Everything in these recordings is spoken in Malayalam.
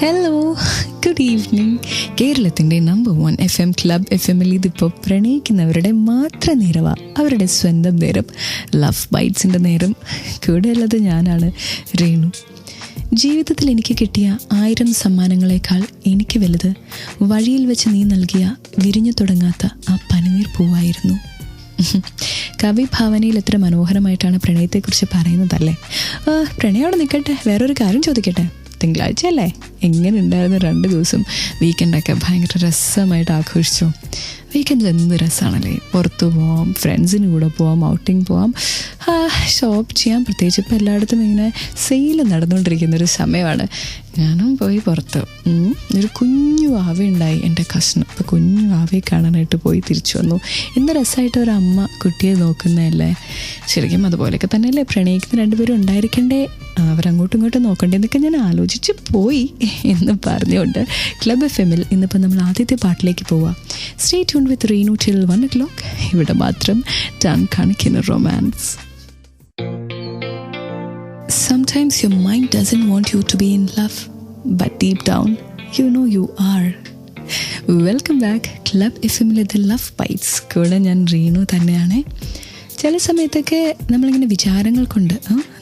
Hello, good evening. കേരളത്തിൻ്റെ നമ്പർ 1 FM ക്ലബ് FM-ൽ ഇതിപ്പോൾ പ്രണയിക്കുന്നവരുടെ മാത്രം നേരമാണ്, അവരുടെ സ്വന്തം നേരം, ലവ് ബൈറ്റ്സിൻ്റെ നേരം. കൂടെയുള്ളത് ഞാനാണ്, രേണു. ജീവിതത്തിൽ എനിക്ക് കിട്ടിയ 1000 സമ്മാനങ്ങളെക്കാൾ എനിക്ക് വലുത് വഴിയിൽ വെച്ച് നീ നൽകിയ വിരിഞ്ഞു തുടങ്ങാത്ത ആ പനിനീർ പൂവായിരുന്നു. കവി ഭാവനയിൽ എത്ര മനോഹരമായിട്ടാണ് പ്രണയത്തെക്കുറിച്ച് പറയുന്നതല്ലേ. പ്രണയോടെ നിൽക്കട്ടെ, വേറൊരു കാര്യം ചോദിക്കട്ടെ. തിങ്കളാഴ്ച അല്ലേ, എങ്ങനെ ഉണ്ടായിരുന്നു 2 ദിവസം? വീക്കെൻഡൊക്കെ ഭയങ്കര രസമായിട്ട് ആഘോഷിച്ചു. വീക്കെൻഡിൽ എന്ത് രസമാണല്ലേ. പുറത്തു പോവാം, ഫ്രണ്ട്സിന് കൂടെ പോവാം, ഔട്ടിങ് പോവാം, ഷോപ്പ് ചെയ്യാം. പ്രത്യേകിച്ച് ഇപ്പോൾ എല്ലായിടത്തും ഇങ്ങനെ സെയിൽ നടന്നുകൊണ്ടിരിക്കുന്നൊരു സമയമാണ്. ഞാനും പോയി പുറത്ത്. ഒരു കുഞ്ഞു ആവയുണ്ടായി എൻ്റെ കസിന്. അപ്പോൾ കുഞ്ഞു ആവയെ കാണാനായിട്ട് പോയി തിരിച്ചു വന്നു. ഇന്ന് രസമായിട്ട് ഒരു അമ്മ കുട്ടിയെ നോക്കുന്നതല്ലേ. ശരിക്കും അതുപോലെയൊക്കെ തന്നെയല്ലേ പ്രണയിക്കുന്ന 2 പേരും ഉണ്ടായിരിക്കണ്ടേ, അവരങ്ങോട്ടും ഇങ്ങോട്ടും നോക്കണ്ടേ എന്നൊക്കെ ഞാൻ ആലോചിച്ച് പോയി എന്ന് പറഞ്ഞുകൊണ്ട് ക്ലബ് FM-ൽ ഇന്നിപ്പോൾ നമ്മൾ ആദ്യത്തെ പാട്ടിലേക്ക് പോവാം. സ്റ്റേ ട്യൂൺഡ് വിത്ത് റീനു ടിൽ 1 o'clock. ഇവിടെ മാത്രം ടൺ കണക്കിന് romance. Sometimes your mind doesn't want you to be in love, but deep down, you know you are. Welcome back. Club FM-ലെ The Love Bites. കൂടെ ഞാൻ റീനു തന്നെയാണ്. ചില സമയത്തൊക്കെ നമ്മളിങ്ങനെ വിചാരങ്ങൾ കൊണ്ട്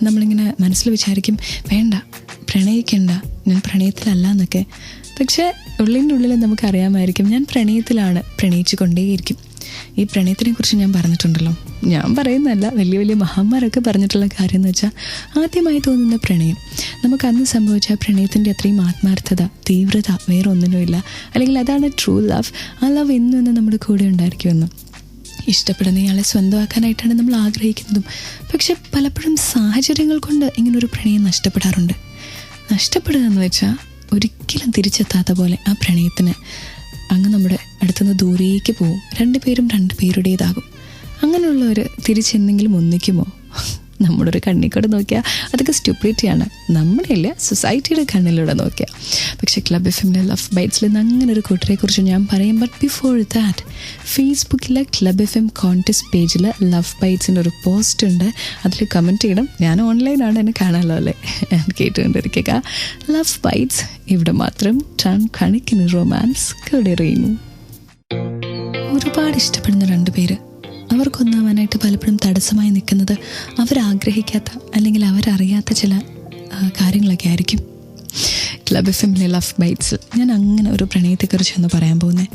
നമ്മളിങ്ങനെ മനസ്സിൽ വിചാരിക്കും, വേണ്ട, പ്രണയിക്കണ്ട, ഞാൻ പ്രണയത്തിലല്ല എന്നൊക്കെ. പക്ഷേ ഉള്ളിൻ്റെ ഉള്ളിൽ നമുക്കറിയാമായിരിക്കും ഞാൻ പ്രണയത്തിലാണ്, പ്രണയിച്ചു കൊണ്ടേയിരിക്കും. ഈ പ്രണയത്തിനെക്കുറിച്ച് ഞാൻ പറഞ്ഞിട്ടുണ്ടല്ലോ, ഞാൻ പറയുന്നതല്ല, വലിയ വലിയ മഹാന്മാരൊക്കെ പറഞ്ഞിട്ടുള്ള കാര്യം എന്ന് വെച്ചാൽ, ആദ്യമായി തോന്നുന്ന പ്രണയം, നമുക്ക് അന്ന് സംഭവിച്ച പ്രണയത്തിൻ്റെ അത്രയും ആത്മാർത്ഥത, തീവ്രത വേറെ ഒന്നിനുമില്ല. അല്ലെങ്കിൽ അതാണ് ട്രൂ ലവ്. ആ ലവ് എന്നും എന്നും നമ്മുടെ കൂടെ ഉണ്ടായിരിക്കുമെന്ന്. ഇഷ്ടപ്പെടുന്നയാളെ സ്വന്തമാക്കാനായിട്ടാണ് നമ്മൾ ആഗ്രഹിക്കുന്നതും. പക്ഷെ പലപ്പോഴും സാഹചര്യങ്ങൾ കൊണ്ട് ഇങ്ങനൊരു പ്രണയം നഷ്ടപ്പെടാറുണ്ട്. നഷ്ടപ്പെടുക എന്ന് വെച്ചാൽ ഒരിക്കലും തിരിച്ചെത്താത്ത പോലെ ആ പ്രണയത്തിന് അങ്ങ് നമ്മുടെ അടുത്തുനിന്ന് ദൂരേക്ക് പോവും. 2 പേരും 2 പേരുടേതാകും. അങ്ങനെയുള്ളവർ തിരിച്ചെന്തെങ്കിലും ഒന്നിക്കുമോ? നമ്മുടെ ഒരു കണ്ണിക്കൂടെ നോക്കിയാൽ അതൊക്കെ സ്റ്റുപ്പിഡിറ്റിയാണ്. നമ്മുടെയില്ല, സൊസൈറ്റിയുടെ കണ്ണിലൂടെ നോക്കിയാൽ. പക്ഷേ ക്ലബ് FM-ലെ ലവ് ബൈറ്റ്സിൽ നിന്ന് അങ്ങനെ ഒരു കൂട്ടരെക്കുറിച്ച് ഞാൻ പറയും. ബട്ട് ബിഫോർ ദാറ്റ്, ഫേസ്ബുക്കിലെ ക്ലബ് FM കോൺടെസ്റ്റ് പേജിൽ ലവ് ബൈറ്റ്സിൻ്റെ ഒരു പോസ്റ്റ് ഉണ്ട്. അതിൽ കമൻറ്റ് ചെയ്യണം. ഞാൻ ഓൺലൈനാണ്, എന്നെ കാണാമല്ലോ അല്ലേ, കേട്ടുകൊണ്ടിരിക്കുക. ലവ് ബൈറ്റ്സ്, ഇവിടെ മാത്രം ടൺ കണക്കിന് റൊമാൻസ്. കൂടെ റീനു. ഒരുപാട് ഇഷ്ടപ്പെടുന്ന 2 പേര് അവർക്കൊന്നാവാനായിട്ട് പലപ്പോഴും തടസ്സമായി നിൽക്കുന്നത് അവരാഗ്രഹിക്കാത്ത അല്ലെങ്കിൽ അവരറിയാത്ത ചില കാര്യങ്ങളൊക്കെ ആയിരിക്കും. ക്ലബ് FM-ലെ ലവ് ബൈറ്റ്സിൽ ഞാൻ അങ്ങനെ ഒരു പ്രണയത്തെക്കുറിച്ചൊന്ന് പറയാൻ പോകുന്നത്.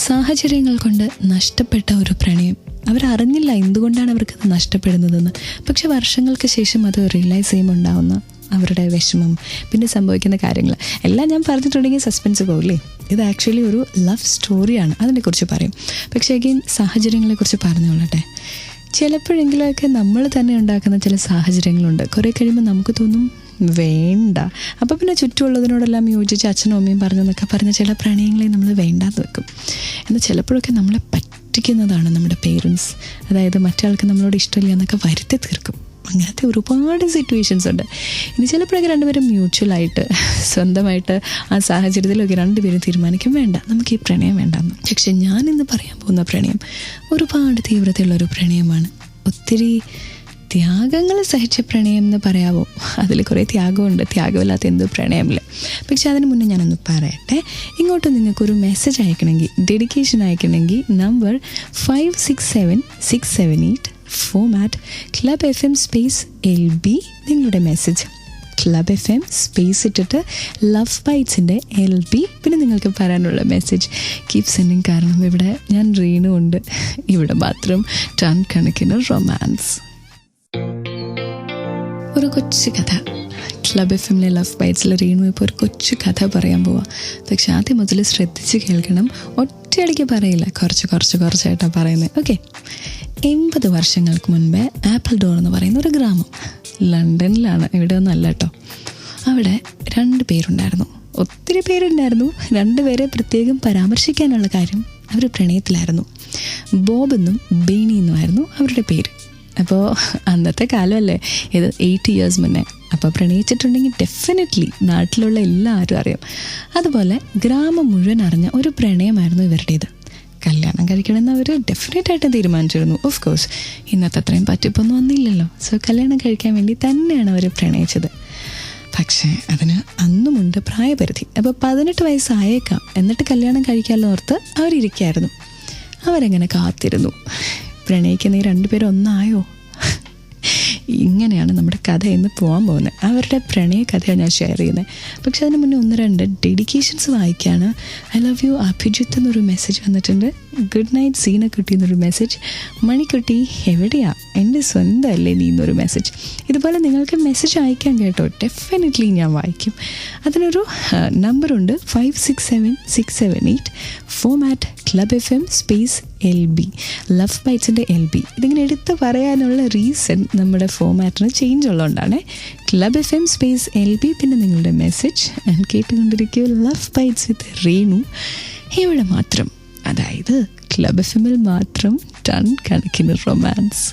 സാഹചര്യങ്ങൾ കൊണ്ട് നഷ്ടപ്പെട്ട ഒരു പ്രണയം. അവരറിഞ്ഞില്ല എന്തുകൊണ്ടാണ് അവർക്കത് നഷ്ടപ്പെടുന്നതെന്ന്. പക്ഷെ വർഷങ്ങൾക്ക് ശേഷം അത് റിയലൈസ് ചെയ്യുമ്പോൾ ഉണ്ടാവുന്ന അവരുടെ വിഷമം, പിന്നെ സംഭവിക്കുന്ന കാര്യങ്ങൾ എല്ലാം ഞാൻ പറഞ്ഞിട്ടുണ്ടെങ്കിൽ സസ്പെൻസ് പോകില്ലേ. ഇത് ആക്ച്വലി ഒരു ലവ് സ്റ്റോറിയാണ്, അതിനെക്കുറിച്ച് പറയും. പക്ഷേ അഗെയിൻ സാഹചര്യങ്ങളെക്കുറിച്ച് പറഞ്ഞുകൊള്ളട്ടെ. ചിലപ്പോഴെങ്കിലുമൊക്കെ നമ്മൾ തന്നെ ഉണ്ടാക്കുന്ന ചില സാഹചര്യങ്ങളുണ്ട്. കുറേ കഴിയുമ്പോൾ നമുക്ക് തോന്നും വേണ്ട. അപ്പോൾ പിന്നെ ചുറ്റുമുള്ളതിനോടെല്ലാം യോജിച്ച് അച്ഛനും അമ്മയും പറഞ്ഞെന്നൊക്കെ പറഞ്ഞ ചില പ്രണയങ്ങളെ നമ്മൾ വേണ്ടാന്ന് വെക്കും. എന്നാൽ ചിലപ്പോഴൊക്കെ നമ്മളെ പറ്റിക്കുന്നതാണ് നമ്മുടെ പേരൻസ്. അതായത് മറ്റേ നമ്മളോട് ഇഷ്ടമില്ല എന്നൊക്കെ വരുത്തി തീർക്കും. അങ്ങനത്തെ ഒരുപാട് സിറ്റുവേഷൻസ് ഉണ്ട്. ഇനി ചിലപ്പോഴൊക്കെ 2 പേരും മ്യൂച്വലായിട്ട് സ്വന്തമായിട്ട് ആ സാഹചര്യത്തിലൊക്കെ 2 പേരും തീരുമാനിക്കും, വേണ്ട, നമുക്ക് ഈ പ്രണയം വേണ്ടെന്ന്. പക്ഷെ ഞാനിന്ന് പറയാൻ പോകുന്ന പ്രണയം ഒരുപാട് തീവ്രതയുള്ളൊരു പ്രണയമാണ്. ഒത്തിരി ത്യാഗങ്ങൾ സഹിച്ച പ്രണയം എന്ന് പറയാമോ? അതിൽ കുറേ ത്യാഗമുണ്ട്, ത്യാഗമില്ലാത്ത എന്തോ പ്രണയമില്ല. പക്ഷെ അതിന് മുന്നേ ഞാനൊന്ന് പറയട്ടെ. ഇങ്ങോട്ട് നിങ്ങൾക്കൊരു മെസ്സേജ് അയക്കണമെങ്കിൽ, ഡെഡിക്കേഷൻ അയക്കണമെങ്കിൽ number 567678 format club FM LB. നിങ്ങളുടെ മെസ്സേജ് ക്ലബ് FM ഇട്ടിട്ട് ലവ് ബൈറ്റ്സിൻ്റെ LB. പിന്നെ നിങ്ങൾക്ക് പറയാനുള്ള മെസ്സേജ് കീപ് സെൻഡിങ്. കാരണം ഇവിടെ ഞാൻ റീനു ഉണ്ട്, ഇവിടെ മാത്രം ടൺ കണക്കിന് റൊമാൻസ്. ഒരു കൊച്ചു കഥ. ക്ലബ് FM-ലെ ലവ് ബൈറ്റ്സിൽ റീനു ഇപ്പോൾ ഒരു കൊച്ചു കഥ പറയാൻ പോവാം. പക്ഷെ ആദ്യം മുതൽ ശ്രദ്ധിച്ച് കേൾക്കണം. ഒറ്റയടിക്ക് പറയില്ല, കുറച്ചായിട്ടാണ് പറയുന്നത്. ഓക്കെ. 80 വർഷങ്ങൾക്ക് മുൻപേ ആപ്പിൾഡോർ എന്ന് പറയുന്ന ഒരു ഗ്രാമം, ലണ്ടനിലാണ്, ഇവിടെ ഒന്നും അല്ല കേട്ടോ. അവിടെ 2 പേരുണ്ടായിരുന്നു. ഒത്തിരി പേരുണ്ടായിരുന്നു. 2 പേരെ പ്രത്യേകം പരാമർശിക്കാനുള്ള കാര്യം, അവർ പ്രണയത്തിലായിരുന്നു. ബോബ് എന്നും ബേണി എന്നുമായിരുന്നു അവരുടെ പേര്. അപ്പോൾ അന്നത്തെ കാലമല്ലേ ഇത്, 8 years മുന്നേ. അപ്പോൾ പ്രണയിച്ചിട്ടുണ്ടെങ്കിൽ ഡെഫിനറ്റ്ലി നാട്ടിലുള്ള എല്ലാവരും അറിയാം. അതുപോലെ ഗ്രാമം മുഴുവൻ അറിഞ്ഞ ഒരു പ്രണയമായിരുന്നു ഇവരുടേത്. കല്യാണം കഴിക്കണമെന്ന് അവർ ഡെഫിനറ്റായിട്ട് തീരുമാനിച്ചിരുന്നു. ഓഫ് കോഴ്സ് ഇന്നത്തെ അത്രയും പറ്റിപ്പൊന്നും ഒന്നുമില്ലല്ലോ. സോ കല്യാണം കഴിക്കാൻ വേണ്ടി തന്നെയാണ് അവർ പ്രണയിച്ചത്. പക്ഷേ അതിന് അന്നുമുണ്ട് 18 പ്രായപരിധി. അപ്പോൾ 18 വയസ്സായേക്കാം, എന്നിട്ട് കല്യാണം കഴിക്കാമെന്ന് ഓർത്ത് അവരിയ്ക്കായിരുന്നു. അവരങ്ങനെ കാത്തിരുന്നു. പ്രണയിക്കുന്ന ഈ രണ്ടുപേരും ഒന്നായോ? ഇങ്ങനെയാണ് നമ്മുടെ കഥ ഇന്ന് പോകാൻ പോകുന്നത്. അവരുടെ പ്രണയ കഥയാണ് ഞാൻ ഷെയർ ചെയ്യുന്നത്. പക്ഷെ അതിന് മുന്നേ 1-2 ഡെഡിക്കേഷൻസ് വായിക്കുകയാണ്. ഐ ലവ് യു അഭിജിത്ത് എന്നൊരു മെസ്സേജ് വന്നിട്ടുണ്ട്. ഗുഡ് നൈറ്റ് സീനക്കുട്ടി എന്നൊരു മെസ്സേജ്. മണിക്കുട്ടി എവിടെയാ, എൻ്റെ സ്വന്തം അല്ലേ നീ എന്നൊരു മെസ്സേജ്. ഇതുപോലെ നിങ്ങൾക്ക് മെസ്സേജ് അയക്കാൻ കേട്ടോ, ഡെഫിനറ്റ്ലി ഞാൻ വായിക്കും. അതിനൊരു നമ്പറുണ്ട് 567678 format club FM space LB, love ബൈറ്റ്സിൻ്റെ LB. ഇതിങ്ങനെ എടുത്ത് പറയാനുള്ള റീസൺ നമ്മുടെ ഫോമാറ്റിന് ചേഞ്ച് ഉള്ളതുകൊണ്ടാണ്. ക്ലബ് FM സ്പേസ് LB, പിന്നെ നിങ്ങളുടെ മെസ്സേജ്. ഞാൻ കേട്ടുകൊണ്ടിരിക്കുക ലവ് ബൈറ്റ്സ് വിത്ത് രേണു. ഇവിടെ മാത്രം, അതായത് ക്ലബ് FM മാത്രം ടൺ കണക്കിന് റൊമാൻസ്.